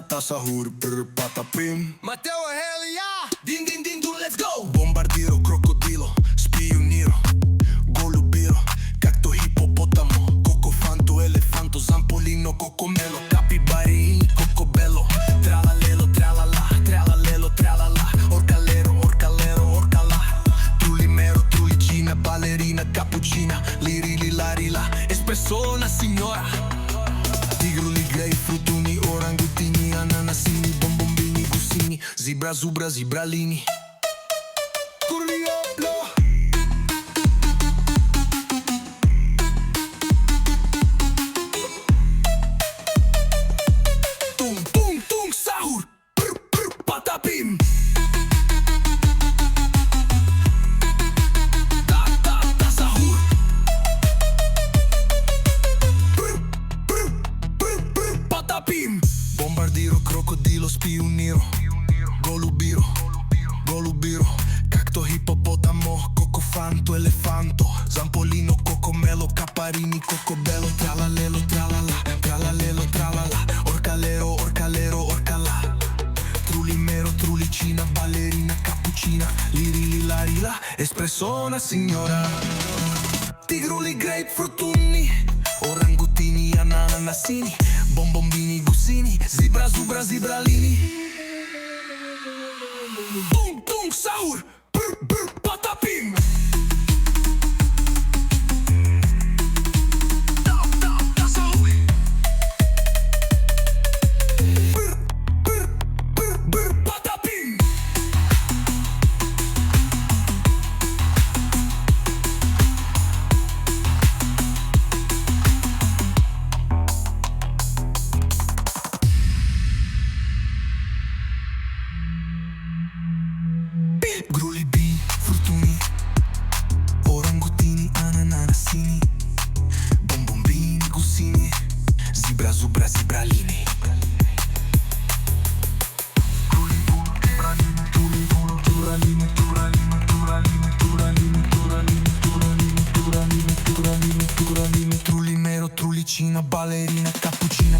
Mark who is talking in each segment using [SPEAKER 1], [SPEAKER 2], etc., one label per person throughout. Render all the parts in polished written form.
[SPEAKER 1] ta sahur, brr, patapim.
[SPEAKER 2] Matteo e Elia, din din din du, let's go!
[SPEAKER 1] Bombardiro, crocodilo, spioniro, golubiro, cacto, hippopotamo, cocofanto, elefanto, zampolino, cocomelo, capibari, cocobello, tralalelo, tralala, tralalelo, tralala, orcalero, orcalero, orcala, trulimero, trulicina, ballerina, cappuccina, lirili, larila, espressona, signora, tigruli, grapefruit, uni, orangutini, ananasini, bombombini, gusini, zebra, zubra, zibralini. Tung, tung, tung, sahur, brr, brr, patapim. Ta, ta, ta, sahur. Brr, brr, brr, brr, patapim. Bombardiro, crocodilo, spioniro, golubiro, golubiro, cacto, hippopotamo, cocofanto, elefanto, zampolino, cocomelo, caparini, cocobello, tralalelo, tralala, tralalelo, tralala, orcalero, orcalero, orcala, trulimero, trulicina, ballerina, cappuccina, lirili, larila, espressona, signora, tigruli, grapefruit, uni, orangutini, ananasini, bombombini, gusini, zebra, zubra, zibralini. Tung, tung, sahur, brr, brr, patapim. Ta, ta, ta, sahur. Brr, brr, brr, brr, patapim. Grulibi, frutuni, orangutini, ananasini, bombombini, gusini, zebra, zubra, zibralini. Trulimero, trulicina, ballerina, cappuccina.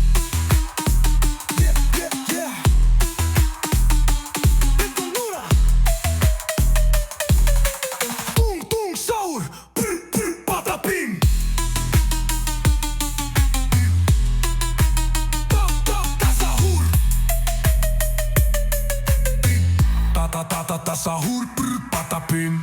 [SPEAKER 1] Yeah, yeah, yeah. Tung, tung, sahur, brr, brr, patapim. Ta, ta, ta, sahur. Ta, ta, ta, ta, ta, sahur, brr, patapim.